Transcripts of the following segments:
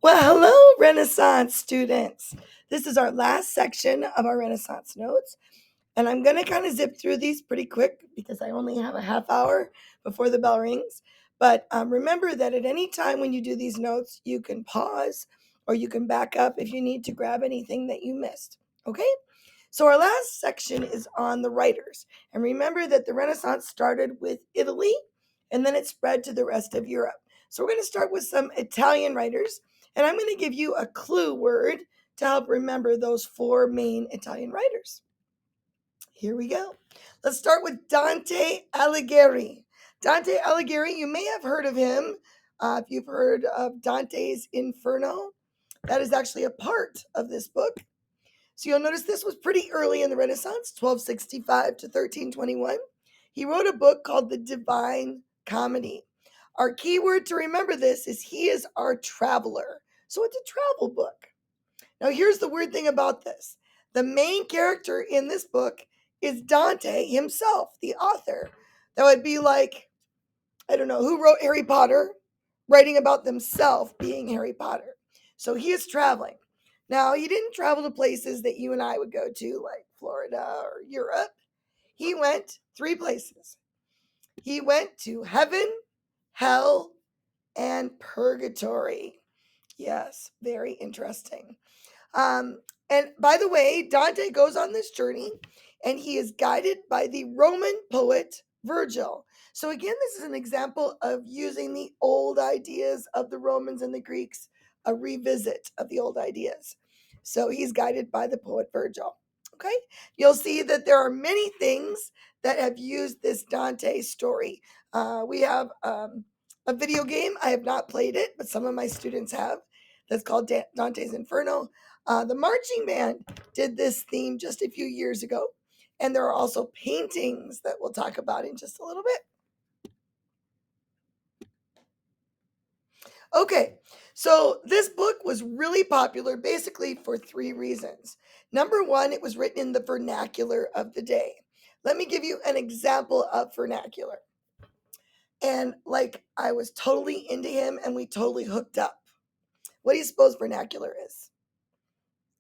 Well, hello, Renaissance students. This is our last section of our Renaissance notes, and I'm going to kind of zip through these pretty quick because I only have a half hour before the bell rings. But remember that at any time when you do these notes, you can pause or you can back up if you need to grab anything that you missed. Okay? So, our last section is on the writers. And remember that the Renaissance started with Italy and then it spread to the rest of Europe. So, we're going to start with some Italian writers. And I'm going to give you a clue word to help remember those four main Italian writers. Here we go. Let's start with Dante Alighieri. Dante Alighieri, you may have heard of him if you've heard of Dante's Inferno. That is actually a part of this book. So you'll notice this was pretty early in the Renaissance, 1265 to 1321. He wrote a book called The Divine Comedy. Our key word to remember this is he is our traveler. So it's a travel book. Now, here's the weird thing about this. The main character in this book is Dante himself, the author. That would be like, I don't know, who wrote Harry Potter, writing about themselves being Harry Potter. So he is traveling. Now, he didn't travel to places that you and I would go to, like Florida or Europe. He went three places. He went to heaven, hell, and purgatory. Yes, very interesting. And by the way, Dante goes on this journey and he is guided by the Roman poet Virgil. So, again, this is an example of using the old ideas of the Romans and the Greeks, a revisit of the old ideas. So, he's guided by the poet Virgil. Okay, you'll see that there are many things that have used this Dante story. We have a video game. I have not played it, but some of my students have. That's called Dante's Inferno. The marching band did this theme just a few years ago, and there are also paintings that we'll talk about in just a little bit. Okay, so this book was really popular basically for three reasons. Number one, it was written in the vernacular of the day. Let me give you an example of vernacular. And like I was totally into him and we totally hooked up. What do you suppose vernacular is?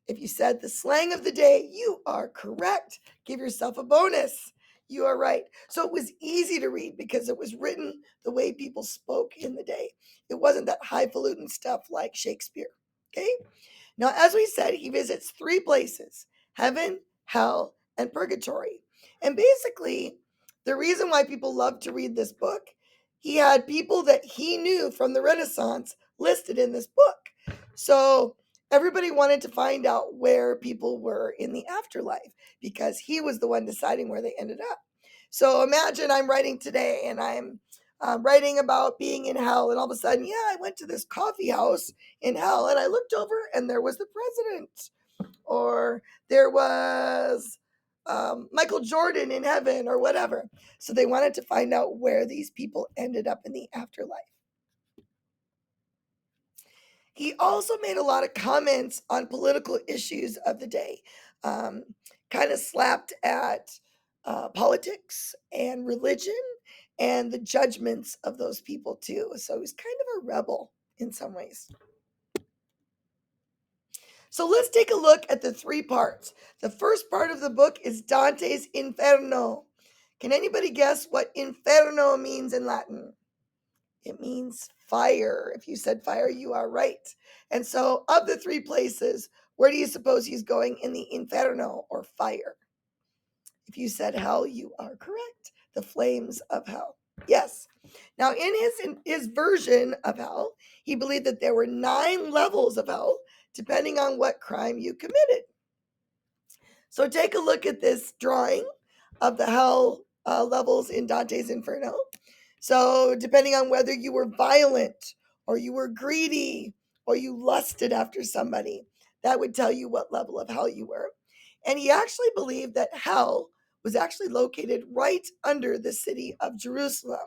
If you said the slang of the day, you are correct. Give yourself a bonus. You are right. So it was easy to read because it was written the way people spoke in the day. It wasn't that highfalutin stuff like Shakespeare. Okay? Now, as we said, he visits three places: heaven, hell, and purgatory. And basically, the reason why people love to read this book, he had people that he knew from the Renaissance listed in this book. So everybody wanted to find out where people were in the afterlife because he was the one deciding where they ended up. So imagine I'm writing today and I'm writing about being in hell, and all of a sudden, yeah, I went to this coffee house in hell and I looked over and there was the president, or there was Michael Jordan in heaven, or whatever. So they wanted to find out where these people ended up in the afterlife. He also made a lot of comments on political issues of the day, um, kind of slapped at politics and religion and the judgments of those people too. So he's kind of a rebel in some ways. So let's take a look at the three parts. The first part of the book is Dante's Inferno. Can anybody guess what inferno means in Latin? It means fire. If you said fire, you are right. And so, of the three places, where do you suppose he's going in the inferno, or fire? If you said hell, you are correct. The flames of hell. Yes. Now, in his version of hell, he believed that there were 9 levels of hell, depending on what crime you committed. So take a look at this drawing of the hell levels in Dante's Inferno. So, depending on whether you were violent or you were greedy or you lusted after somebody, that would tell you what level of hell you were. And he actually believed that hell was actually located right under the city of Jerusalem,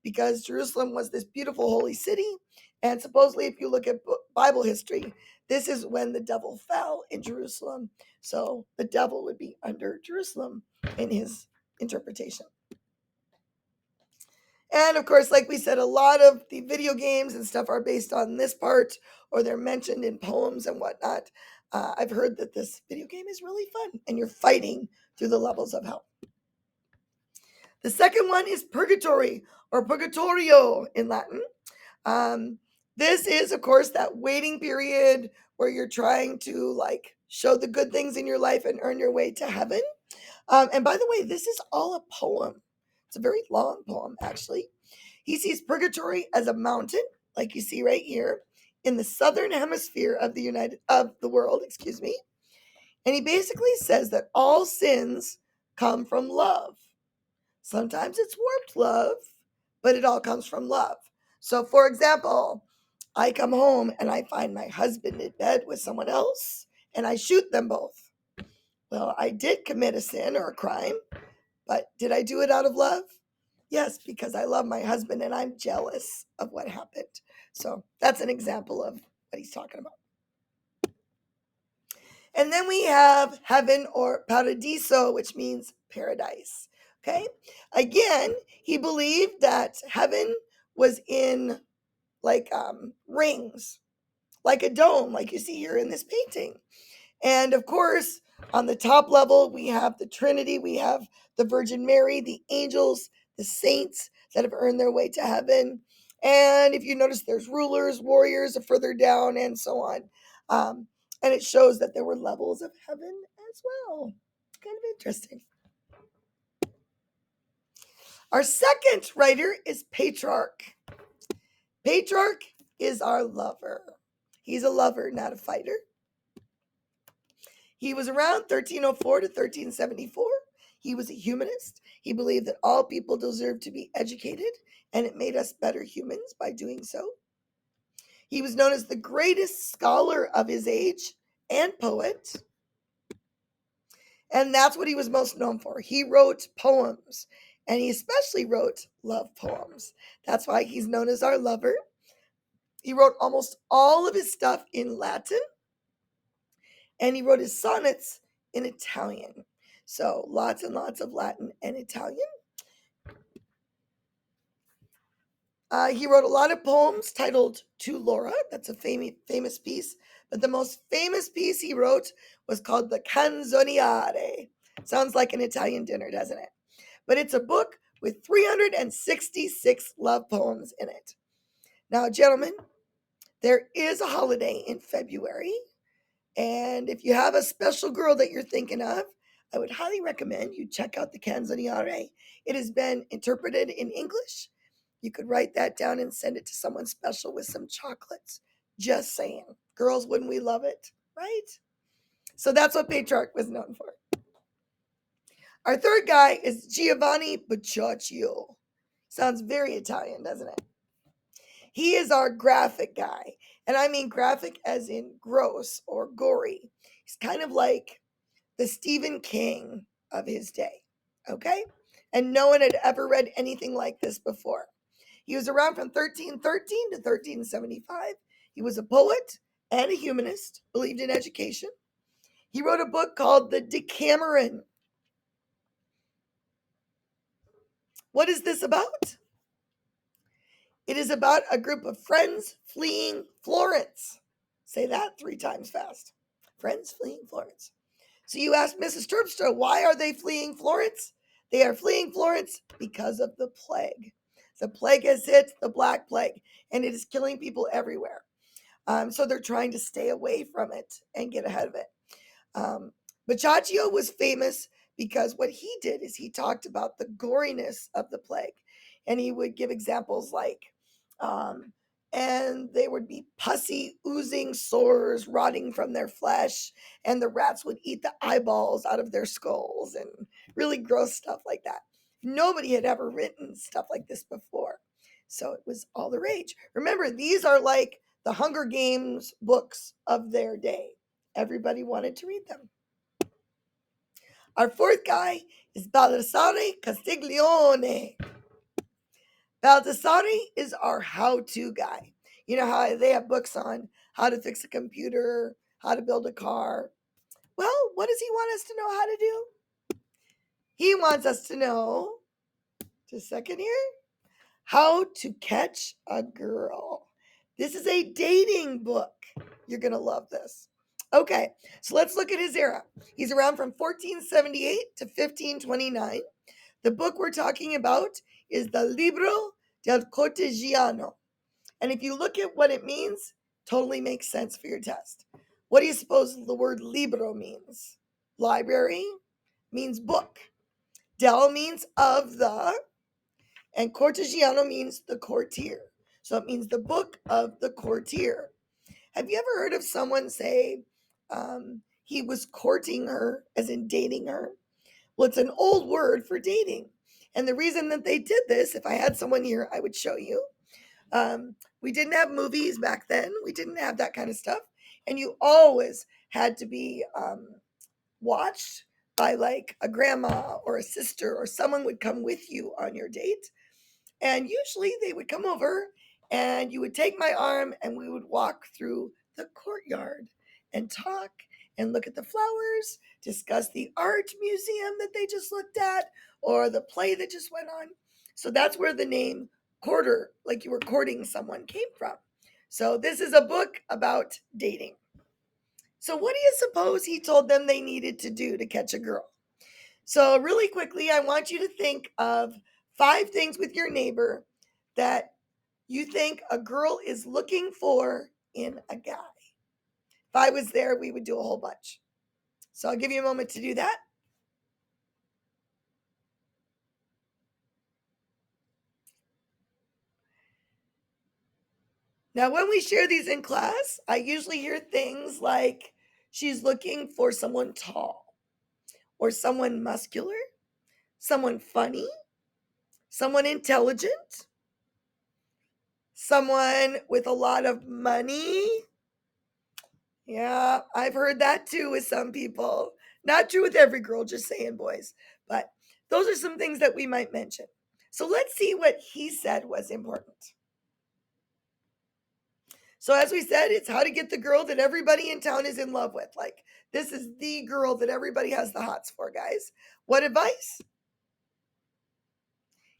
because Jerusalem was this beautiful holy city. And supposedly, if you look at Bible history, this is when the devil fell in Jerusalem. So the devil would be under Jerusalem in his interpretation. And of course, like we said, a lot of the video games and stuff are based on this part, or they're mentioned in poems and whatnot. I've heard that this video game is really fun, and you're fighting through the levels of hell. The second one is purgatory, or purgatorio in Latin. Um, this is, of course, that waiting period where you're trying to like show the good things in your life and earn your way to heaven. And by the way, this is all a poem. It's a very long poem, actually. He sees purgatory as a mountain, like you see right here, in the southern hemisphere of the world, excuse me. And he basically says that all sins come from love. Sometimes it's warped love, but it all comes from love. So, for example, I come home and I find my husband in bed with someone else and I shoot them both. Well, I did commit a sin or a crime, but did I do it out of love? Yes, because I love my husband and I'm jealous of what happened. So that's an example of what he's talking about. And then we have heaven or paradiso, which means paradise. Okay. Again, he believed that heaven was in like rings, like a dome, like you see here in this painting. And of course, on the top level, we have the Trinity, we have the Virgin Mary, the angels, the saints that have earned their way to heaven. And if you notice, there's rulers, warriors further down, and so on. And it shows that there were levels of heaven as well. Kind of interesting. Our second writer is Petrarch. Petrarch is our lover. He's a lover, not a fighter. He was around 1304 to 1374. He was a humanist. He believed that all people deserve to be educated, and it made us better humans by doing so. He was known as the greatest scholar of his age and poet. And that's what he was most known for. He wrote poems, and he especially wrote love poems. That's why he's known as our lover. He wrote almost all of his stuff in Latin, and he wrote his sonnets in Italian. So lots and lots of Latin and Italian. He wrote a lot of poems titled To Laura. That's a famous piece. But the most famous piece he wrote was called the Canzoniere. Sounds like an Italian dinner, doesn't it? But it's a book with 366 love poems in it. Now, gentlemen, there is a holiday in February. And if you have a special girl that you're thinking of, I would highly recommend you check out the Canzoniere. It has been interpreted in English. You could write that down and send it to someone special with some chocolates. Just saying. Girls, wouldn't we love it? Right? So that's what Petrarch was known for. Our third guy is Giovanni Boccaccio. Sounds very Italian, doesn't it? He is our graphic guy. And I mean graphic as in gross or gory. He's kind of like the Stephen King of his day. Okay? And no one had ever read anything like this before. He was around from 1313 to 1375. He was a poet and a humanist, believed in education. He wrote a book called The Decameron. What is this about? It is about a group of friends fleeing Florence. Say that 3 times fast. Friends fleeing Florence. So you ask Mrs. Terpstra, why are they fleeing Florence? They are fleeing Florence because of the plague. The plague has hit, the Black Plague, and it is killing people everywhere. So they're trying to stay away from it and get ahead of it. Boccaccio was famous because what he did is he talked about the goriness of the plague. And he would give examples like, and they would be pussy, oozing sores, rotting from their flesh, and the rats would eat the eyeballs out of their skulls, and really gross stuff like that. Nobody had ever written stuff like this before. So it was all the rage. Remember, these are like the Hunger Games books of their day. Everybody wanted to read them. Our fourth guy is Baldassare Castiglione. Baldassare is our how-to guy. You know how they have books on how to fix a computer, how to build a car. Well, what does he want us to know how to do? He wants us to know, just a second here, How to Catch a Girl. This is a dating book. You're going to love this. Okay, so let's look at his era. He's around from 1478 to 1529. The book we're talking about is the Libro del Cortegiano. And if you look at what it means, totally makes sense for your test. What do you suppose the word libro means? Library means book. Del means of the, and cortegiano means the courtier. So it means the book of the courtier. Have you ever heard of someone say he was courting her, as in dating her? Well, it's an old word for dating. And the reason that they did this, if I had someone here, I would show you. We didn't have movies back then. We didn't have that kind of stuff. And you always had to be watched by like a grandma or a sister, or someone would come with you on your date. And usually they would come over and you would take my arm and we would walk through the courtyard and talk and look at the flowers, discuss the art museum that they just looked at or the play that just went on. So that's where the name courter, like you were courting someone, came from. So this is a book about dating. So what do you suppose he told them they needed to do to catch a girl? So, really quickly, I want you to think of 5 things with your neighbor that you think a girl is looking for in a guy. If I was there, we would do a whole bunch. So, I'll give you a moment to do that. Now, when we share these in class, I usually hear things like she's looking for someone tall, or someone muscular, someone funny, someone intelligent, someone with a lot of money. Yeah, I've heard that too with some people. Not true with every girl, just saying, boys. But those are some things that we might mention. So let's see what he said was important. So, as we said, it's how to get the girl that everybody in town is in love with. Like, this is the girl that everybody has the hots for, guys. What advice?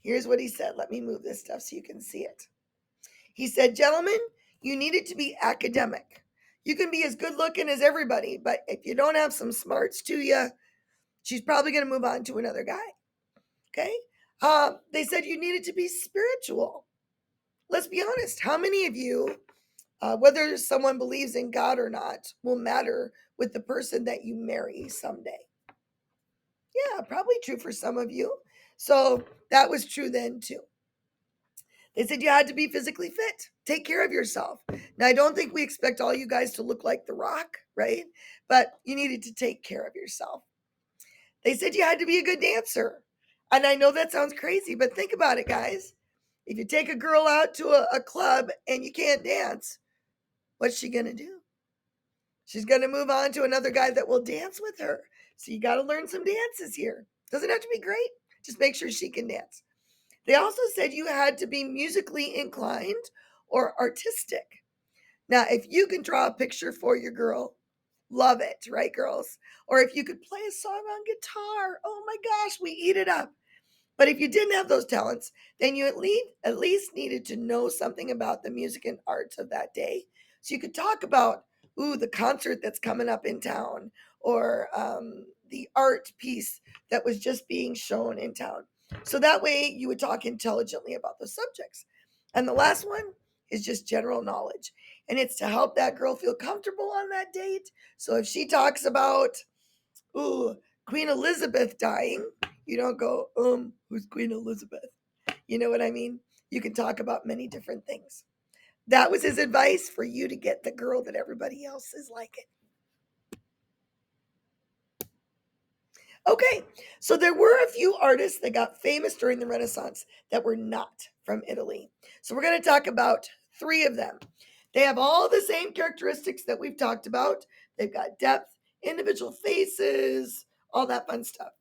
Here's what he said. Let me move this stuff so you can see it. He said, gentlemen, you need it to be academic. You can be as good looking as everybody, but if you don't have some smarts to you, she's probably going to move on to another guy. Okay. They said you needed to be spiritual. Let's be honest. How many of you, whether someone believes in God or not, will matter with the person that you marry someday? Yeah, probably true for some of you. So that was true then too. They said you had to be physically fit. Take care of yourself. Now, I don't think we expect all you guys to look like The Rock, right? But you needed to take care of yourself. They said you had to be a good dancer. And I know that sounds crazy, but think about it, guys. If you take a girl out to a club and you can't dance, what's she going to do? She's going to move on to another guy that will dance with her. So you got to learn some dances here. Doesn't have to be great. Just make sure she can dance. They also said you had to be musically inclined or artistic. Now, if you can draw a picture for your girl, love it, right, girls? Or if you could play a song on guitar, oh my gosh, we eat it up. But if you didn't have those talents, then you at least needed to know something about the music and arts of that day. So you could talk about, ooh, the concert that's coming up in town, or the art piece that was just being shown in town. So that way you would talk intelligently about those subjects. And the last one is just general knowledge. And it's to help that girl feel comfortable on that date. So if she talks about, ooh, Queen Elizabeth dying, you don't go, who's Queen Elizabeth? You know what I mean? You can talk about many different things. That was his advice for you to get the girl that everybody else is liking. Okay, so there were a few artists that got famous during the Renaissance that were not from Italy. So we're going to talk about 3 of them. They have all the same characteristics that we've talked about. They've got depth, individual faces, all that fun stuff.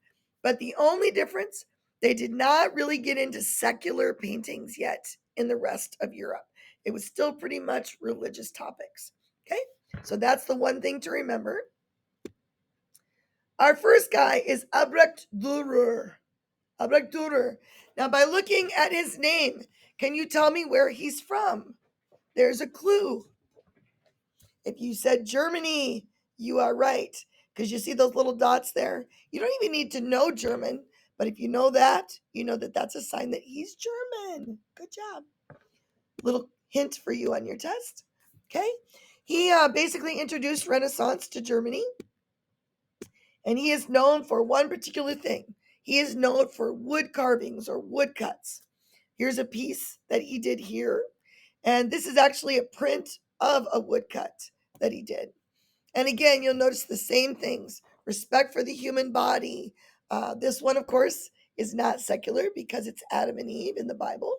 But the only difference, they did not really get into secular paintings yet in the rest of Europe. It was still pretty much religious topics. Okay, so that's the one thing to remember. Our first guy is Albrecht Dürer. Abrakdurer. Now, by looking at his name, can you tell me where he's from? There's a clue. If you said Germany, you are right. Because you see those little dots there? You don't even need to know German, but if you know that, you know that that's a sign that he's German. Good job. Little hint for you on your test. Okay? He basically introduced Renaissance to Germany, and he is known for one particular thing. He is known for wood carvings or woodcuts. Here's a piece that he did here, and this is actually a print of a woodcut that he did. And again, you'll notice the same things: respect for the human body. This one, of course, is not secular because it's Adam and Eve in the Bible.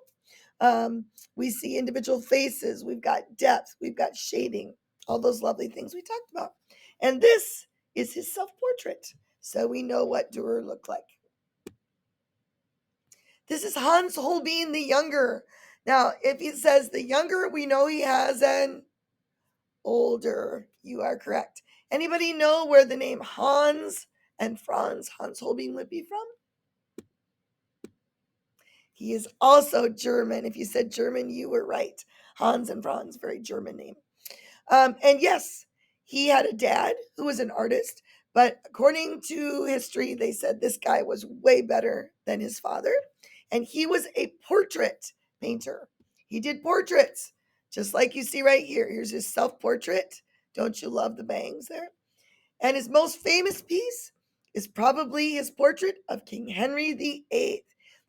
Um, we see individual faces, we've got depth, we've got shading, all those lovely things we talked about. And this is his self portrait. So we know what Durer looked like. This is Hans Holbein the Younger. Now, if he says the younger, we know he has an older. You are correct. Anybody know where the name Hans and Hans Holbein would be from? He is also German. If you said German, you were right. Hans and Franz, very German name. And yes, he had a dad who was an artist, but according to history, they said this guy was way better than his father. And he was a portrait painter. He did portraits, just like you see right here. Here's his self portrait. Don't you love the bangs there? And his most famous piece is probably his portrait of King Henry VIII.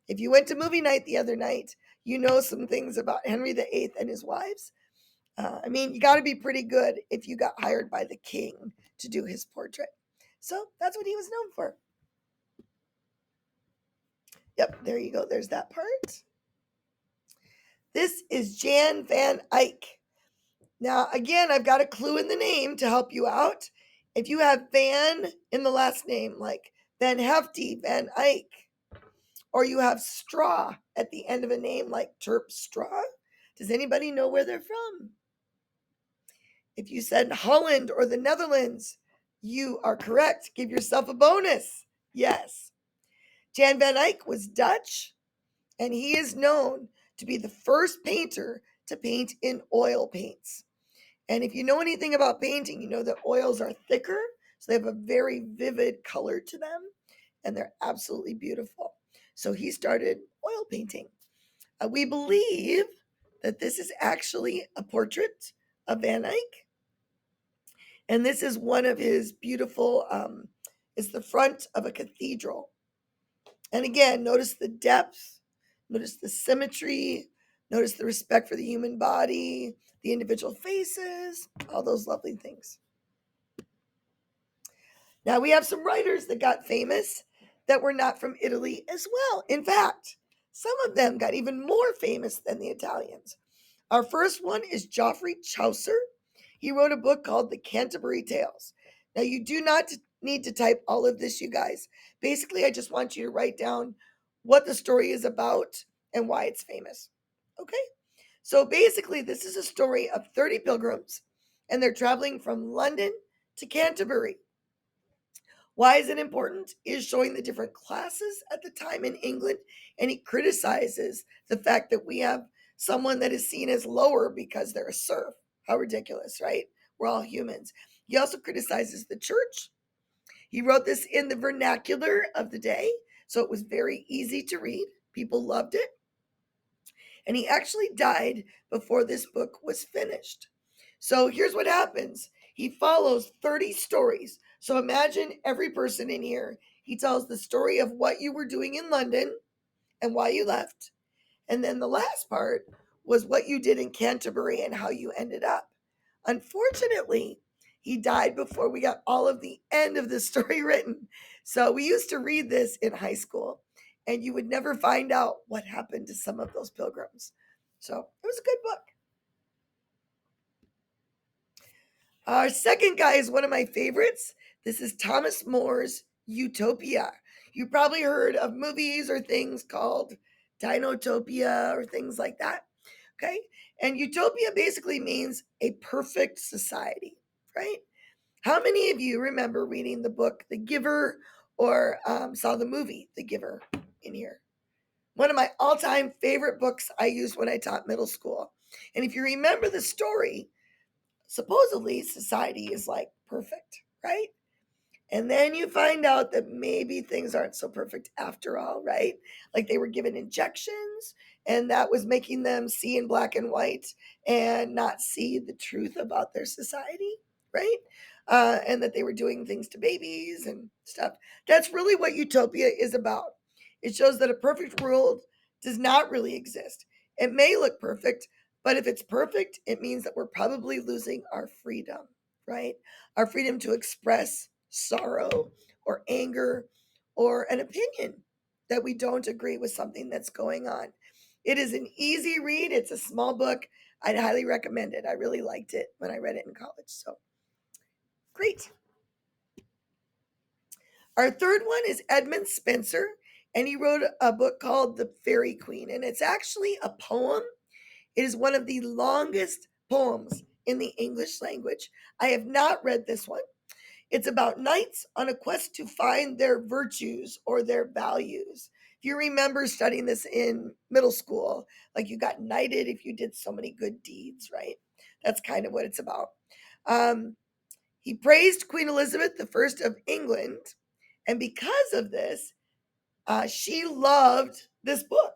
If you went to movie night the other night, you know some things about Henry VIII and his wives. I mean, you got to be pretty good if you got hired by the king to do his portrait. So that's what he was known for. Yep, there you go. There's that part. This is Jan van Eyck. Now, again, I've got a clue in the name to help you out. If you have Van in the last name, like Van Hefty, Van Eyck, or you have straw at the end of a name like Terpstra, does anybody know where they're from? If you said Holland or the Netherlands, you are correct. Give yourself a bonus. Yes. Jan van Eyck was Dutch, and he is known to be the first painter to paint in oil paints. And if you know anything about painting, you know that oils are thicker, so they have a very vivid color to them, and they're absolutely beautiful. So he started oil painting. We believe that this is actually a portrait of Van Eyck, and this is one of his beautiful, it's the front of a cathedral. And again, notice the depth, notice the symmetry, notice the respect for the human body, the individual faces, all those lovely things. Now, we have some writers that got famous that were not from Italy as well. In fact, some of them got even more famous than the Italians. Our first one is Geoffrey Chaucer. He wrote a book called The Canterbury Tales. Now, you do not need to type all of this, you guys. Basically, I just want you to write down what the story is about and why it's famous. Okay? So basically, this is a story of 30 pilgrims, and they're traveling from London to Canterbury. Why is it important? Is showing the different classes at the time in England, and he criticizes the fact that we have someone that is seen as lower because they're a serf. How ridiculous, right? We're all humans. He also criticizes the church. He wrote this in the vernacular of the day, so it was very easy to read. People loved it. And he actually died before this book was finished. So here's what happens. He follows 30 stories. So imagine every person in here. He tells the story of what you were doing in London and why you left. And then the last part was what you did in Canterbury and how you ended up. Unfortunately, he died before we got all of the end of the story written. So we used to read this in high school, and you would never find out what happened to some of those pilgrims. So it was a good book. Our second guy is one of my favorites. This is Thomas More's Utopia. You probably heard of movies or things called Dinotopia or things like that. Okay. And utopia basically means a perfect society, right? How many of you remember reading the book The Giver or saw the movie The Giver? in here. One of my all-time favorite books I used when I taught middle school. And if you remember the story, supposedly society is like perfect, right? And then you find out that maybe things aren't so perfect after all, right? Like they were given injections and that was making them see in black and white and not see the truth about their society, right? And that they were doing things to babies and stuff. That's really what utopia is about. It shows that a perfect world does not really exist. It may look perfect, but if it's perfect, it means that we're probably losing our freedom, right? Our freedom to express sorrow or anger or an opinion that we don't agree with something that's going on. It is an easy read. It's a small book. I'd highly recommend it. I really liked it when I read it in college. So great. Our third one is Edmund Spencer, and he wrote a book called The Fairy Queen, and it's actually a poem. It is one of the longest poems in the English language. I have not read this one. It's about knights on a quest to find their virtues or their values. If you remember studying this in middle school, like you got knighted if you did so many good deeds, right? That's kind of what it's about. Um, he praised Queen Elizabeth I of England, and because of this, she loved this book.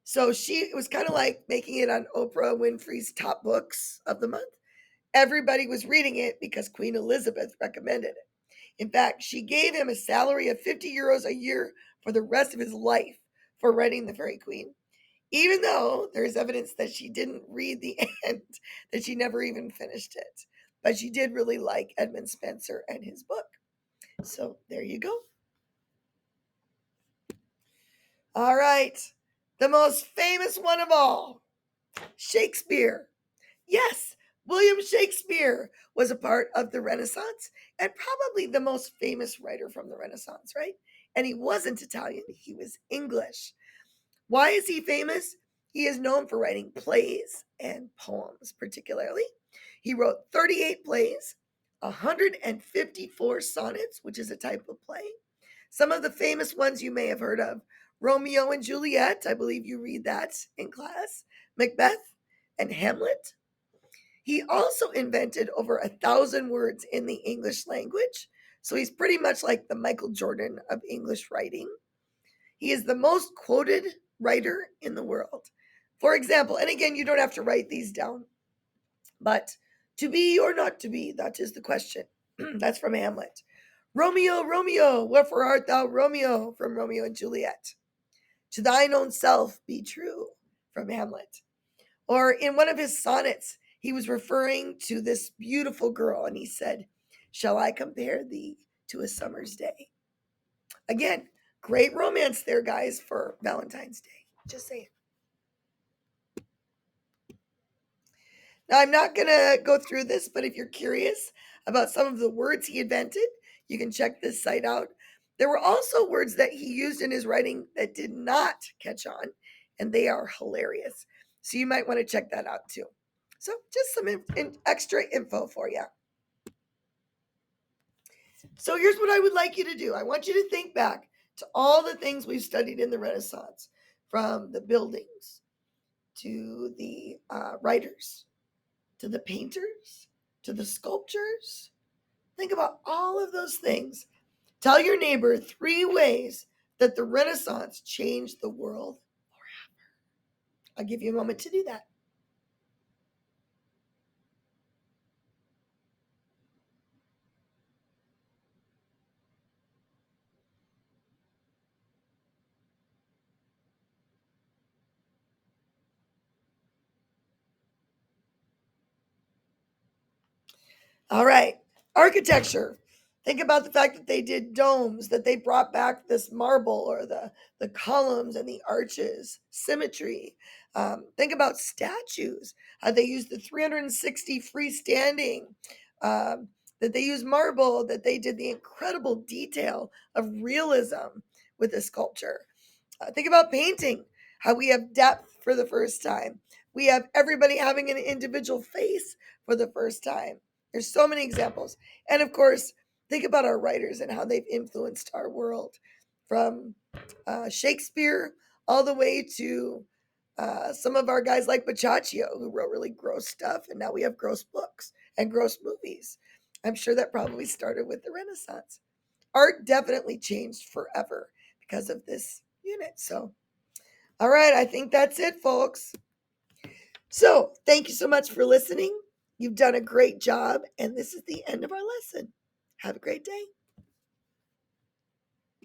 So it was kind of like making it on Oprah Winfrey's top books of the month. Everybody was reading it because Queen Elizabeth recommended it. In fact, she gave him a salary of 50 euros a year for the rest of his life for writing The Fairy Queen, even though there's evidence that she didn't read the end, that she never even finished it. But she did really like Edmund Spencer and his book. So there you go. All right. The most famous one of all, Shakespeare. Yes, William Shakespeare was a part of the Renaissance and probably the most famous writer from the Renaissance, right? And he wasn't Italian, he was English. Why is he famous? He is known for writing plays and poems, particularly. He wrote 38 plays, 154 sonnets, which is a type of play. Some of the famous ones you may have heard of: Romeo and Juliet, I believe you read that in class, Macbeth, and Hamlet. He also invented over 1,000 words in the English language. So he's pretty much like the Michael Jordan of English writing. He is the most quoted writer in the world. For example, and again, you don't have to write these down, but to be or not to be, that is the question. That's from Hamlet. Romeo, Romeo, wherefore art thou Romeo? From Romeo and Juliet. To thine own self be true, from Hamlet. Or in one of his sonnets, he was referring to this beautiful girl and he said, "Shall I compare thee to a summer's day?" Again, great romance there, guys, for Valentine's Day. Just saying. Now, I'm not going to go through this, but if you're curious about some of the words he invented, you can check this site out. There were also words that he used in his writing that did not catch on, and they are hilarious. So you might want to check that out too. So, just some extra info for you. So, here's what I would like you to do. I want you to think back to all the things we've studied in the Renaissance, from the buildings to the writers to the painters to the sculptures. Think about all of those things. Tell your neighbor 3 ways that the Renaissance changed the world forever. I'll give you a moment to do that. All right. Architecture. Think about the fact that they did domes, that they brought back this marble or the columns and the arches, symmetry. Think about statues, how they used the 360 freestanding, that they used marble, that they did the incredible detail of realism with the sculpture. Think about painting, how we have depth for the first time. We have everybody having an individual face for the first time. There's so many examples. And of course, think about our writers and how they've influenced our world from Shakespeare all the way to some of our guys like Boccaccio, who wrote really gross stuff, and now we have gross books and gross movies. I'm sure that probably started with the Renaissance. Art definitely changed forever because of this unit. So, all right, I think that's it, folks. So, thank you so much for listening. You've done a great job, and this is the end of our lesson. Have a great day.